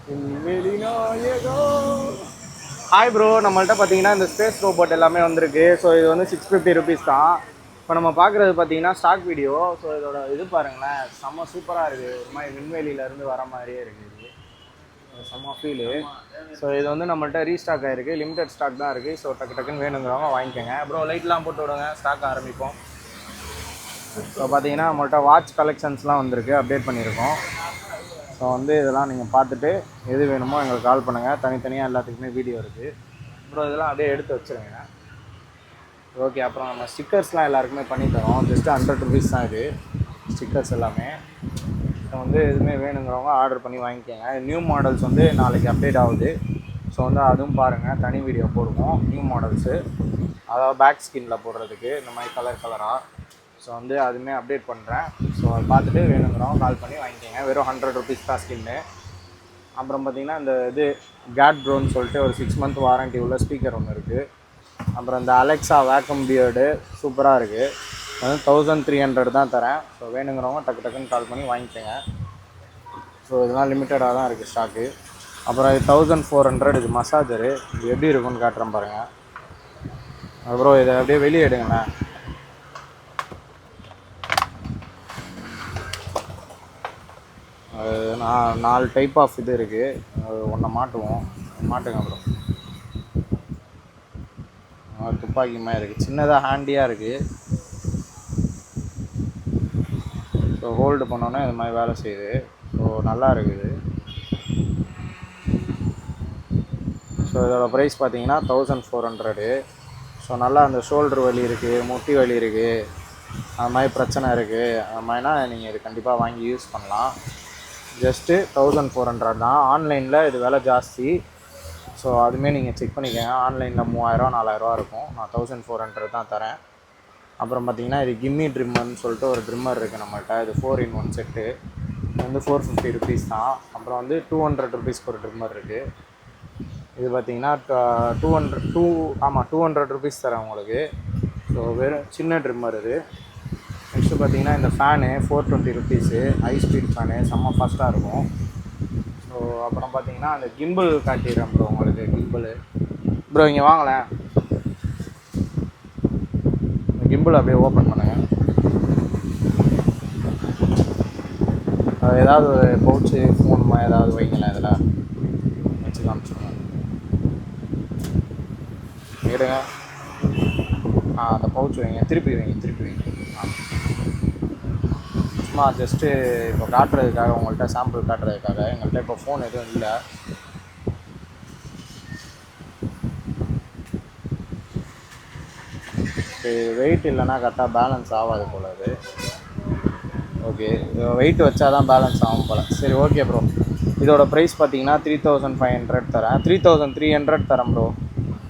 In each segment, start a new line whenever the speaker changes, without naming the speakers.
விண்வெளி நாயகம். Hi bro, நம்மள்ட்ட பார்த்தீங்கன்னா இந்த ஸ்பேஸ் ரோபோட் எல்லாமே வந்திருக்கு. ஸோ இது வந்து 650 ருபீஸ் தான். இப்போ நம்ம பார்க்குறது பார்த்தீங்கன்னா ஸ்டாக் வீடியோ. ஸோ இதோட இது பாருங்களேன், செம்ம சூப்பராக இருக்குது. ஒரு மாதிரி விண்வெளியிலேருந்து வர மாதிரியே இருக்குது. செம்ம ஃபீலு. ஸோ இது வந்து நம்மள்ட்ட ரீஸ்டாக் ஆகிருக்கு, லிமிடெட் ஸ்டாக் தான் இருக்குது. ஸோ டக்கு டக்குன்னு வேணுங்கிறவங்க வாங்கிக்கோங்க. ப்ரோ லைட்லாம் போட்டு விடுங்க, ஸ்டாக் ஆரம்பிப்போம். ஸோ பார்த்தீங்கன்னா நம்மள்ட்ட வாட்ச் கலெக்ஷன்ஸ்லாம் வந்திருக்கு, அப்டேட் பண்ணியிருக்கோம். ஸோ வந்து இதெல்லாம் நீங்கள் பார்த்துட்டு எது வேணுமோ எங்களுக்கு கால் பண்ணுங்கள். தனித்தனியாக எல்லாத்துக்குமே வீடியோ இருக்குது. அப்புறம் இதெல்லாம் அப்படியே எடுத்து வச்சுருங்க. ஓகே, அப்புறம் நம்ம ஸ்டிக்கர்ஸ்லாம் எல்லாருக்குமே பண்ணித்தரோம். ஜஸ்ட்டு 100 ருபீஸ் தான் இது ஸ்டிக்கர்ஸ் எல்லாமே. ஸோ வந்து எதுவுமே வேணுங்கிறவங்க ஆர்டர் பண்ணி வாங்கிக்கோங்க. நியூ மாடல்ஸ் வந்து நாளைக்கு அப்டேட் ஆகுது. ஸோ வந்து அதுவும் பாருங்கள், தனி வீடியோ போடுவோம் நியூ மாடல்ஸு. அதாவது பேக் ஸ்கின்னில் போடுறதுக்கு இந்த மாதிரி கலர் கலராக. ஸோ வந்து அதுவுமே அப்டேட் பண்ணுறேன். ஸோ அதை பார்த்துட்டு வேணுங்கிறவங்க கால் பண்ணி வாங்கிக்கோங்க. வெறும் 100 ருபீஸ் தான் ஸ்கின்னு. அப்புறம் பார்த்திங்கன்னா இந்த இது கேட் ப்ரோன்னு சொல்லிட்டு ஒரு 6 மந்த் வாரண்ட்டி உள்ள ஸ்பீக்கர் ஒன்று இருக்குது. அப்புறம் இந்த அலெக்ஸா வேக்கம் பியர்டு சூப்பராக இருக்குது. வந்து 1300 தான் தரேன். ஸோ வேணுங்கிறவங்க டக்கு டக்குன்னு கால் பண்ணி வாங்கிக்கோங்க. ஸோ இதெல்லாம் லிமிட்டடாக தான் இருக்குது ஸ்டாக்கு. அப்புறம் இது 1400 இது மசாஜரு. இது எப்படி இருக்குன்னு காட்டுறேன் பாருங்கள். அப்புறம் இதை அப்படியே வெளியே எடுங்கண்ணே. நான் 4 டைப் ஆஃப் இது இருக்குது. ஒன்றை மாட்டுவோம், மாட்டுங்க அப்புறம். துப்பாக்கி மாதிரி இருக்குது, சின்னதாக ஹேண்டியாக இருக்குது. ஸோ ஹோல்டு பண்ணோன்னே இது மாதிரி வேலை செய்யுது. ஸோ நல்லா இருக்குது. ஸோ இதோட ப்ரைஸ் பார்த்தீங்கன்னா 1400. ஸோ நல்லா அந்த ஷோல்டர் வலி இருக்குது, முட்டி வலி இருக்குது, அது மாதிரி பிரச்சனை இருக்குது. அது மாதிரினா நீங்கள் இது கண்டிப்பாக வாங்கி யூஸ் பண்ணலாம். ஜஸ்ட்டு 1400 தான். ஆன்லைனில் இது விலை ஜாஸ்தி. ஸோ அதுவுமே நீங்கள் செக் பண்ணிக்கோங்க. ஆன்லைனில் 3000 4000 இருக்கும். நான் 1400 தான் தரேன். அப்புறம் பார்த்திங்கன்னா இது கிம்மி ட்ரிம்மர்னு சொல்லிட்டு ஒரு ட்ரிம்மர் இருக்குது நம்மள்கிட்ட. இது 4-in-1 செட்டு. இது வந்து 450 ருபீஸ் தான். அப்புறம் வந்து 200 ருபீஸ்க்கு ஒரு ட்ரிம்மர் இருக்குது. இது பார்த்திங்கன்னா 200 ருபீஸ் தரேன் உங்களுக்கு. ஸோ வெறும் சின்ன ட்ரிம்மர் இது. நெக்ஸ்ட்டு பார்த்திங்கன்னா இந்த fan 420 rupees. High speed fan, செம்ம ஃபாஸ்ட்டாக இருக்கும். ஸோ அப்புறம் பார்த்திங்கன்னா அந்த கிம்பிள் காட்டிடுறேன் ப்ரோ உங்களுக்கு. கிம்பிள் ப்ரோ இங்கே வாங்கலேன். இந்த கிம்பிள் அப்படியே ஓப்பன் பண்ணுங்கள். ஏதாவது ஒரு பவுச்சு ஃபோன் ஏதாவது வைங்களேன், இதில் வச்சு காமிச்சுக்கோங்க. எடுங்க. அந்த பவுச் வைங்க, திருப்பி வைங்க. சும்மா ஜஸ்ட்டு இப்போ காட்டுறதுக்காக, உங்கள்கிட்ட சாம்பிள் காட்டுறதுக்காக. எங்கள்கிட்ட இப்போ ஃபோன் எதுவும் இல்லை. வெயிட் இல்லைன்னா கரெக்டாக பேலன்ஸ் ஆகாது போல் அது. ஓகே, வெயிட் வச்சா தான் பேலன்ஸ் ஆகும் போல். சரி ஓகே ப்ரோ. இதோட ப்ரைஸ் பார்த்தீங்கன்னா 3500 தரேன். 3300 தரேன் ப்ரோ.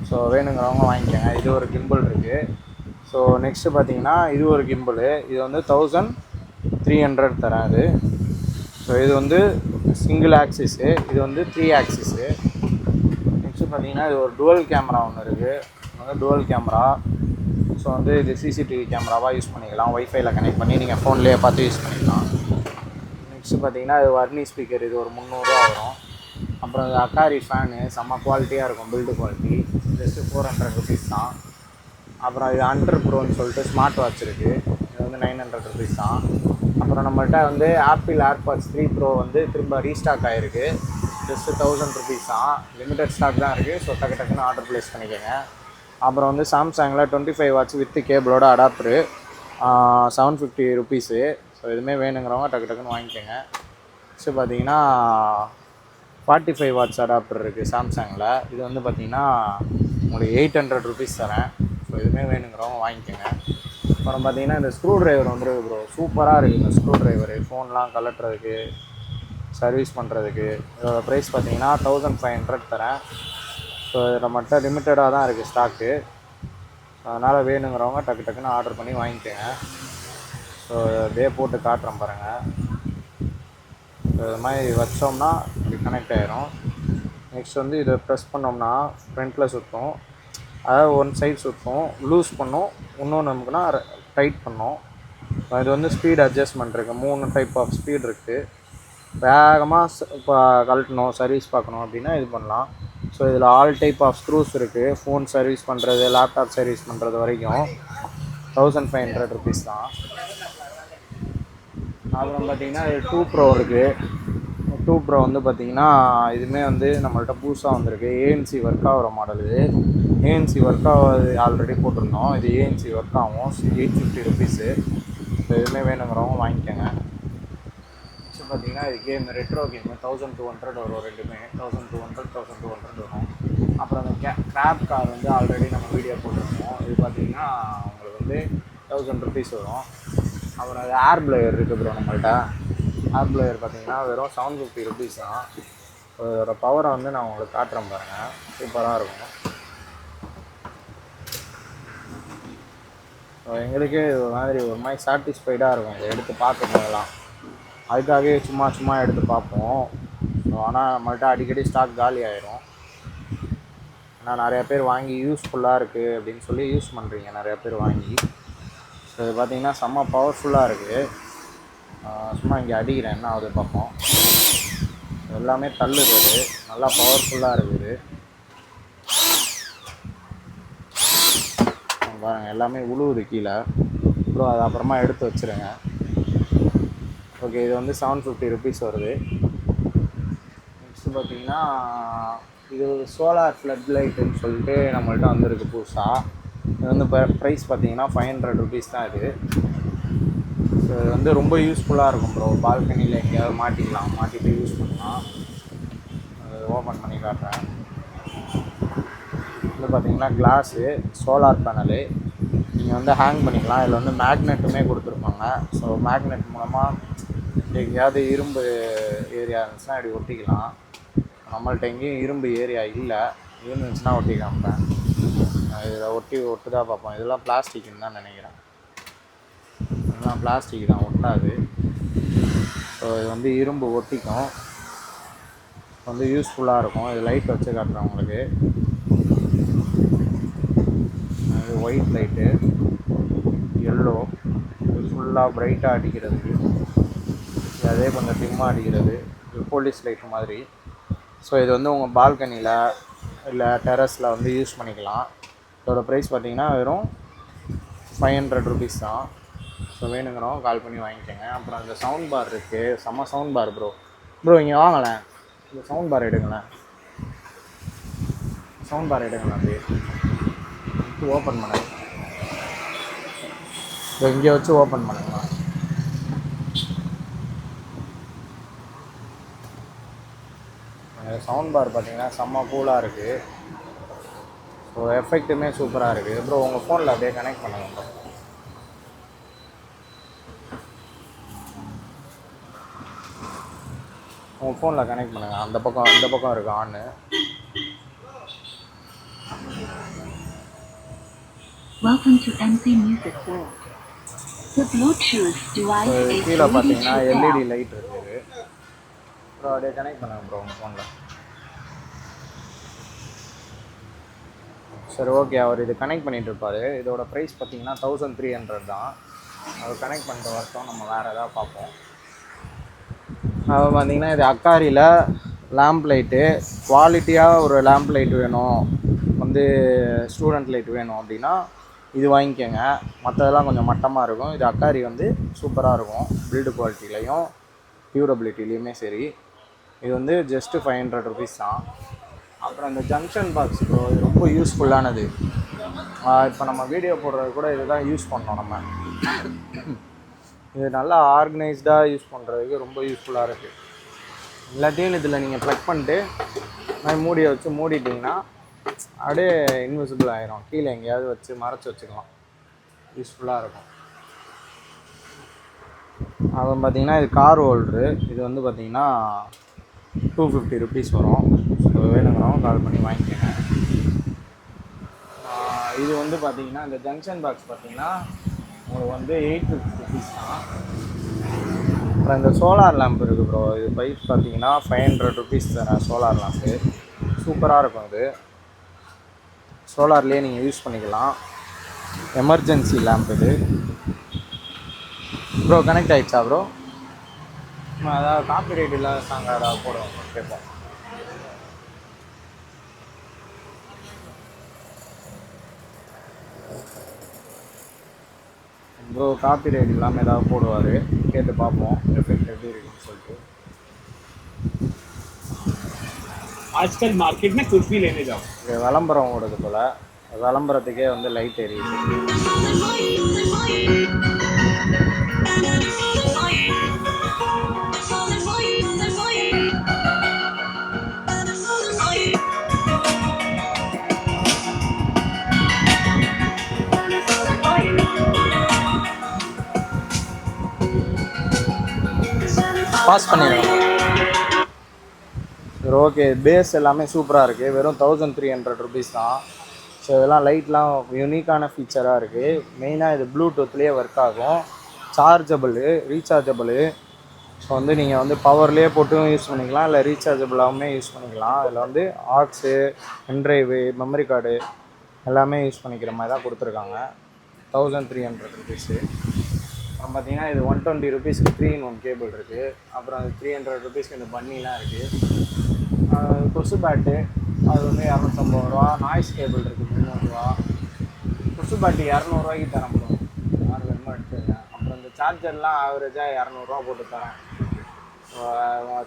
ஸோ வேணுங்கிறவங்க வாங்கிக்கோங்க. இது ஒரு கிம்பிள் இருக்குது. ஸோ நெக்ஸ்ட்டு பார்த்தீங்கன்னா இது ஒரு கிம்பிள். இது வந்து 1300 தரேன் இது. ஸோ இது வந்து சிங்கிள் ஆக்சிஸு, இது வந்து 3 ஆக்சிஸு. நெக்ஸ்ட்டு பார்த்தீங்கன்னா இது ஒரு டுவல் கேமரா ஒன்று இருக்குது. இது வந்து டுவல் கேமரா. ஸோ வந்து இது சிசிடிவி கேமராவாக யூஸ் பண்ணிக்கலாம். ஒய்ஃபைல கனெக்ட் பண்ணி நீங்கள் ஃபோன்லேயே பார்த்து யூஸ் பண்ணிக்கலாம். நெக்ஸ்ட்டு பார்த்தீங்கன்னா இது வர்னி ஸ்பீக்கர். இது ஒரு 300 ரூபா வரும். அப்புறம் இது அக்காரி ஃபேனு, செம்ம குவாலிட்டியாக இருக்கும், பில்டு குவாலிட்டி. ஜஸ்ட்டு 400 ருபீஸ் தான். அப்புறம் இது அண்டர் ப்ரோன்னு சொல்லிட்டு ஸ்மார்ட் வாட்ச் இருக்குது. இது வந்து 900 ருபீஸ் தான். அப்புறம் நம்மள்கிட்ட வந்து ஆப்பிள் ஏர்பாட்ஸ் 3 ப்ரோ வந்து திரும்ப ரீஸ்டாக் ஆகிருக்கு. ஜஸ்ட்டு 1000 ருபீஸ் தான். லிமிடெட் ஸ்டாக் தான் இருக்குது. ஸோ டக்கு டக்குன்னு ஆர்டர் ப்ளேஸ் பண்ணிக்கோங்க. அப்புறம் வந்து சாம்சங்கில் 25 வாட்ச் வித் கேபிளோட அடாப்டரு 750 ருபீஸு. ஸோ இதுவுமே வேணுங்கிறவங்க டக்கு டக்குன்னு வாங்கிக்கோங்க. நெக்ஸ்ட்டு பார்த்தீங்கன்னா 45 வாட்ஸ் அடாப்டர் இருக்குது சாம்சங்கில். இது வந்து பார்த்திங்கன்னா உங்களுக்கு 800 ருபீஸ் தரேன். ஸோ இதுவுமே வேணுங்கிறவங்க வாங்கிக்கோங்க. அப்புறம் பார்த்திங்கன்னா இந்த ஸ்க்ரூ ட்ரைவர் வந்துருக்கு ப்ரோ. சூப்பராக இருக்குது இந்த ஸ்க்ரூ ட்ரைவரு. ஃபோன்லாம் கலட்டுறதுக்கு, சர்வீஸ் பண்ணுறதுக்கு. இதோட ப்ரைஸ் பார்த்திங்கன்னா 1500 தரேன். ஸோ இதில் மட்டும் லிமிட்டடாக தான் இருக்குது ஸ்டாக்கு. அதனால் வேணுங்கிறவங்க டக்கு டக்குன்னு ஆர்டர் பண்ணி வாங்கிக்கோங்க. ஸோ அப்படியே போட்டு காட்டுறேன் பாருங்கள். ஸோ இது மாதிரி வச்சோம்னா இப்படி கனெக்ட் ஆகிரும். நெக்ஸ்ட் வந்து இதை ப்ரெஸ் பண்ணோம்னா ஃப்ரண்ட்டில் சுற்றும். அதாவது ஒன் சைட் சுற்றும், லூஸ் பண்ணும். இன்னொன்று நமக்குன்னா டைட் பண்ணும். இது வந்து ஸ்பீட் அட்ஜஸ்ட்மெண்ட் இருக்குது. 3 டைப் ஆஃப் ஸ்பீட் இருக்குது. வேகமாக இப்போ கழட்டணும், சர்வீஸ் பார்க்கணும் அப்படின்னா இது பண்ணலாம். ஸோ இதில் ஆல் டைப் ஆஃப் ஸ்க்ரூஸ் இருக்குது. ஃபோன் சர்வீஸ் பண்ணுறது, லேப்டாப் சர்வீஸ் பண்ணுறது வரைக்கும் 1500 ருபீஸ் தான். அப்புறம் பார்த்திங்கன்னா இது 2 Pro இருக்குது. 2 Pro வந்து பார்த்திங்கன்னா இதுவுமே வந்து நம்மள்ட்ட புதுசாக வந்திருக்கு. ஏஎன்சி ஒர்க் ஆகிற மாடல் இது. ஏஎன்சி ஒர்க் ஆகாது ஆல்ரெடி போட்டிருந்தோம். இது ஏஎன்சி ஒர்க் ஆகும். 850 ருபீஸு. ஸோ எதுவுமே வேணுங்கிறவங்க வாங்கிக்கோங்க. நெக்ஸ்ட்டு பார்த்திங்கன்னா இது கேம் ரெட்ரோ கேம் 1200 வரும். ரெண்டுமே 1200 வரும். அப்புறம் அந்த கிராப் கார் வந்து ஆல்ரெடி நம்ம வீடியோ போட்டிருக்கோம். இது பார்த்திங்கன்னா உங்களுக்கு வந்து 1000 ருபீஸ் வரும். அப்புறம் அது ஏர் பிளேயர் இருக்குது ப்ரோ நம்மள்ட்ட. ஏர் பிளேயர் பார்த்திங்கன்னா வெறும் 750 ருபீஸ் தான். இதோட பவரை வந்து நான் உங்களுக்கு காட்டுறேன் பாருங்கள், சூப்பராக இருக்கும். எங்களுக்கே ஒரு மாதிரி சாட்டிஸ்ஃபைடாக இருக்கும் இதை எடுத்து பார்க்கும் போதெல்லாம். அதுக்காகவே சும்மா எடுத்து பார்ப்போம். ஸோ ஆனால் நம்மள்ட்ட அடிக்கடி ஸ்டாக் காலி ஆகிரும். ஆனால் நிறையா பேர் வாங்கி யூஸ்ஃபுல்லாக இருக்குது அப்படின்னு சொல்லி யூஸ் பண்ணுறீங்க நிறையா பேர் வாங்கி. ஸோ இது பார்த்திங்கன்னா செம்ம பவர்ஃபுல்லாக இருக்குது. சும்மா இங்கே அடிக்கிறேன், என்ன ஆகுது பார்ப்போம். எல்லாமே தள்ளுறது, நல்லா பவர்ஃபுல்லாக இருக்குது. பாருங்கள் எல்லாமே உழுவுது கீழே. அப்புறம் அது அப்புறமா எடுத்து வச்சுருங்க. ஓகே, இது வந்து 750 ருபீஸ் வருது. நெக்ஸ்ட்டு பார்த்திங்கன்னா இது சோலார் ஃப்ளட் லைட்டுன்னு சொல்லிட்டு நம்மள்ட்ட வந்திருக்கு புதுசாக. இது வந்து ப்ரைஸ் பார்த்திங்கன்னா 500 ருபீஸ் தான் இது. ஸோ இது வந்து ரொம்ப யூஸ்ஃபுல்லாக இருக்கும் ப்ரோ. பால்கனியில் எங்கேயாவது மாட்டிக்கலாம், மாட்டிட்டு யூஸ் பண்ணலாம். அது ஓப்பன் பண்ணி காட்டுறேன். இது பார்த்திங்கன்னா கிளாஸு, சோலார் பேனலு. நீங்கள் வந்து ஹேங் பண்ணிக்கலாம். இதில் வந்து மேக்னெட்டுமே கொடுத்துருப்பாங்க. ஸோ மேக்னெட் மூலமாக எங்கேயாவது இரும்பு ஏரியா இருந்துச்சுன்னா இப்படி ஒட்டிக்கலாம். நம்மள்ட்ட எங்கேயும் இரும்பு ஏரியா இல்லை, இருந்துச்சுன்னா ஒட்டி காமிப்பேன். இதில் ஒட்டுதான் பார்ப்போம். இதெல்லாம் பிளாஸ்டிக்குன்னு தான் நினைக்கிறேன். இதெல்லாம் பிளாஸ்டிக் தான், ஒட்டாது. ஸோ இது வந்து இரும்பு ஒட்டிக்கும், வந்து யூஸ்ஃபுல்லாக இருக்கும். இது லைட் வச்சு காட்டுறேன் உங்களுக்கு. இது ஒயிட் லைட்டு, எல்லோ, இது ஃபுல்லாக ப்ரைட்டாக அடிக்கிறது. அதே கொஞ்சம் டிம்மாக அடிக்கிறது. இது போலீஸ் லைட் மாதிரி. ஸோ இது வந்து உங்கள் பால்கனியில் இல்லை டெரஸில் வந்து யூஸ் பண்ணிக்கலாம். இதோட ப்ரைஸ் பார்த்திங்கன்னா வெறும் 500 ருபீஸ் தான். ஸோ வேணுங்கிறவங்க கால் பண்ணி வாங்கிக்கோங்க. அப்புறம் இந்த சவுண்ட் பார் இருக்குது, செம்ம சவுண்ட் பார் ப்ரோ இங்கே வாங்கலேன். இந்த சவுண்ட் பார் எடுங்களேன், அப்படியே ஓப்பன் பண்ணுங்க. இங்கே வச்சு ஓப்பன் பண்ணுங்களா. சவுண்ட் பார் பார்த்திங்கன்னா செம்ம கூலாக இருக்குது. ஸோ எஃபெக்ட்டுமே சூப்பராக இருக்குது ப்ரோ. உங்கள் ஃபோனில் அப்படியே கனெக்ட் பண்ணுங்கள் ப்ரோ. உங்கள் ஃபோனில் கனெக்ட் பண்ணுங்கள். இந்த பக்கம் இருக்குது ஆன்னு. கீழே பார்த்தீங்கன்னா எல்இடி லைட் இருக்குது ப்ரோ. அப்படியே கனெக்ட் பண்ணுங்கள் ப்ரோ உங்கள் ஃபோனில். சரி ஓகே, அவர் இது கனெக்ட் பண்ணிகிட்டு இருப்பார். இதோட ப்ரைஸ் பார்த்திங்கன்னா 1300 தான். அவர் கனெக்ட் பண்ணிட்டு வரட்டும், நம்ம வேறு எதாவது பார்ப்போம். அவர் பார்த்திங்கன்னா இது அக்காரியில் லேம்ப் லைட்டு, குவாலிட்டியாக ஒரு லேம்ப் லைட் வேணும், வந்து ஸ்டூடெண்ட் லைட் வேணும் அப்படின்னா இது வாங்கிக்கோங்க. மற்றதெல்லாம் கொஞ்சம் மட்டமாக இருக்கும். இது அக்காரி வந்து சூப்பராக இருக்கும், பில்டு குவாலிட்டிலையும் டியூரபிலிட்டிலையுமே சரி. இது வந்து ஜஸ்ட்டு 500 ருபீஸ் தான். அப்புறம் இந்த ஜங்ஷன் பாக்ஸ் ப்ரோ, இது ரொம்ப யூஸ்ஃபுல்லானது. இப்போ நம்ம வீடியோ போடுறது கூட இது தான் யூஸ் பண்ணோம் நம்ம. இது நல்லா ஆர்கனைஸ்டாக யூஸ் பண்ணுறதுக்கு ரொம்ப யூஸ்ஃபுல்லாக இருக்குது. எல்லாத்தையும் இதில் நீங்கள் ப்ளக் பண்ணிட்டு மூடியை வச்சு மூடிட்டிங்கன்னா அப்படியே இன்விசிபிள் ஆகிரும். கீழே எங்கேயாவது வச்சு மறைச்சி வச்சுக்கலாம், யூஸ்ஃபுல்லாக இருக்கும். அப்புறம் பார்த்திங்கன்னா இது கார் ஹோல்ட்ரு. இது வந்து பார்த்திங்கன்னா 250 ருபீஸ் வரும். ஸோ வேணுங்கிறவங்க கால் பண்ணி வாங்கிக்கோங்க. இது வந்து பார்த்திங்கன்னா இந்த ஜங்ஷன் பாக்ஸ் பார்த்திங்கன்னா உங்களுக்கு வந்து 850 ருபீஸ் தான். அப்புறம் இந்த சோலார் லேம்ப் இருக்குது ப்ரோ. இது ப்ரைஸ் பார்த்திங்கன்னா 500 ருபீஸ் தரேன். சோலார் லேம்ப்பு சூப்பராக இருக்கும். இது சோலார்லேயே நீங்கள் யூஸ் பண்ணிக்கலாம். எமர்ஜென்சி லேம்ப் இது ப்ரோ. கனெக்ட் ஆகிடுச்சா ப்ரோ? அதாவது காப்பி ரைட் இல்லாத சாங் அதாவது போடுவோம் கேட்போம். ப்ரோ காப்பி ரைட் இல்லாமல் ஏதாவது போடுவார், கேட்டு பார்ப்போம் எஃபெக்ட் எப்படி இருக்குன்னு சொல்லிட்டு.
आजकल मार्केट में कुछ भी लेने जाओ
இது விளம்பரம் ஓடுது போல், விளம்பரத்துக்கே வந்து லைட் எரியுது. பாஸ் பண்ணிடுறேன். சரி ஓகே, பேஸ் எல்லாமே சூப்பராக இருக்குது. வெறும் 1300 ருபீஸ் தான். ஸோ இதெல்லாம் லைட்லாம் யூனிக்கான ஃபீச்சராக இருக்குது. மெயினாக இது ப்ளூடூத்லேயே ஒர்க் ஆகும், சார்ஜபிளு, ரீசார்ஜபிளு. ஸோ வந்து நீங்கள் வந்து பவர்லேயே போட்டும் யூஸ் பண்ணிக்கலாம், இல்லை ரீசார்ஜபிளாகவுமே யூஸ் பண்ணிக்கலாம். இதில் வந்து ஆக்ஸு, பென்ட்ரைவு, மெமரி கார்டு எல்லாமே யூஸ் பண்ணிக்கிற மாதிரி தான் கொடுத்துருக்காங்க. 1300 ருபீஸு. அப்புறம் பார்த்தீங்கன்னா இது 120 ருபீஸ்க்கு 3-in-1 கேபிள் இருக்குது. அப்புறம் அது 300 ருபீஸ்க்கு இந்த பன்னிலாம் இருக்குது. கொசு பேட்டு அது வந்து 250 ரூபா. நாய்ஸ் கேபிள் இருக்குது 300 ரூபா. கொசு பேட்டு 200 ரூபாய்க்கு தரேன் ப்ரோ, யார் வேணுமோ எடுத்துங்க. அப்புறம் இந்த சார்ஜர்லாம் ஆவரேஜாக 200 ரூபா போட்டு தரேன்.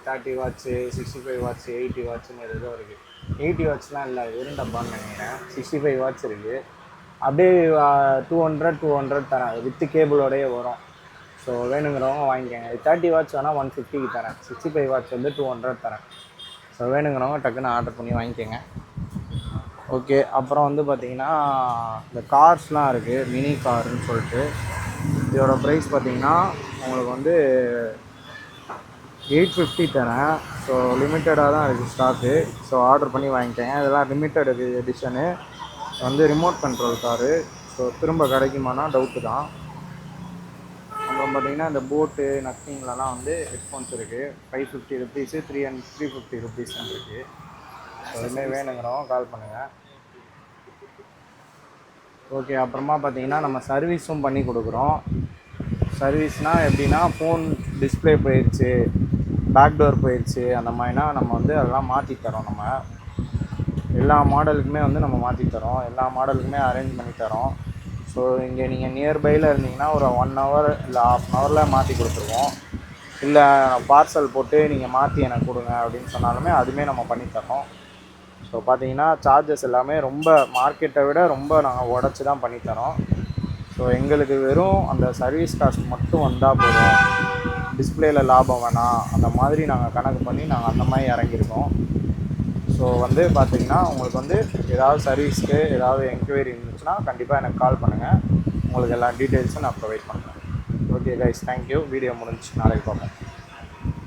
30 வாட்ஸு, 65 வாட்ஸு, 80 வாட்ஸுன்னு ஏதோ இருக்குது. 80 வாட்ஸ்லாம் இல்லை, வெறும் டப்பான்னு நினைக்கிறேன். 65 வாட்ஸ் இருக்குது. அப்படியே 200 தரேன், வித்து கேபிளோடையே வரும். ஸோ வேணுங்கிறவங்க வாங்கிக்கோங்க. 30 வாட்ஸ் வேணால் 150க்கு தரேன். 65 வாட்ஸ் வந்து 200 தரேன். ஸோ வேணுங்கிறவங்க டக்குன்னு ஆர்டர் பண்ணி வாங்கிக்கோங்க. ஓகே, அப்புறம் வந்து பார்த்திங்கன்னா இந்த கார்ஸ்லாம் இருக்குது, மினி காருன்னு சொல்லிட்டு. இதோட ப்ரைஸ் பார்த்திங்கன்னா உங்களுக்கு வந்து 850 தரேன். ஸோ லிமிட்டடாக தான் இருக்குது ஸ்டாக்கு. ஸோ ஆர்டர் பண்ணி வாங்கிக்கோங்க. இதெல்லாம் லிமிட்டட் எடிஷனு, வந்து ரிமோட் கண்ட்ரோல் காரு. ஸோ திரும்ப கிடைக்குமானா டவுட்டு தான். அப்புறம் பார்த்திங்கன்னா இந்த போட்டு நத்திங்லலாம் வந்து ஹெட்ஃபோன்ஸ் இருக்குது. 550 ருபீஸு, 350 ருபீஸ்ன்னு இருக்குது. ஸோ இதுமாதிரி வேணுங்கிறவங்க கால் பண்ணுங்கள். ஓகே, அப்புறமா பார்த்திங்கன்னா நம்ம சர்வீஸும் பண்ணி கொடுக்குறோம். சர்வீஸ்னால் எப்படின்னா, ஃபோன் டிஸ்பிளே போயிடுச்சு, பேக் டோர் போயிடுச்சு, அந்த மாதிரினா நம்ம வந்து அதெல்லாம் மாற்றி தரோம். நம்ம எல்லா மாடலுக்குமே வந்து நம்ம மாற்றி தரோம், எல்லா மாடலுக்குமே அரேஞ்ச் பண்ணி தரோம். ஸோ இங்கே நீங்கள் நியர்பையில் இருந்தீங்கன்னா ஒரு 1 hour இல்லை 1/2 hourல மாற்றி கொடுத்துருவோம். இல்லை பார்சல் போட்டு நீங்கள் மாற்றி எனக்கு கொடுங்க அப்படின்னு சொன்னாலுமே அதுவுமே நம்ம பண்ணித்தரோம். ஸோ பார்த்தீங்கன்னா சார்ஜஸ் எல்லாமே ரொம்ப மார்க்கெட்டை விட ரொம்ப நாங்கள் உடச்சி தான் பண்ணித்தரோம். ஸோ எங்களுக்கு வெறும் அந்த சர்வீஸ் காஸ்ட் மட்டும் வந்தால் போதும், டிஸ்பிளேயில் லாபம் வேணாம், அந்த மாதிரி நாங்கள் கணக்கு பண்ணி நாங்கள் அந்த மாதிரி இறங்கியிருக்கோம். ஸோ வந்து பார்த்திங்கன்னா உங்களுக்கு வந்து ஏதாவது சர்வீஸ்க்கு ஏதாவது என்கொயரி இருந்துச்சுன்னா கண்டிப்பாக எனக்கு கால் பண்ணுங்கள். உங்களுக்கு எல்லா டீட்டெயில்ஸும் நான் ப்ரொவைட் பண்ணுறேன். Okay guys, thank you. வீடியோ முடிஞ்சு நாளைக்கு பார்ப்போம்.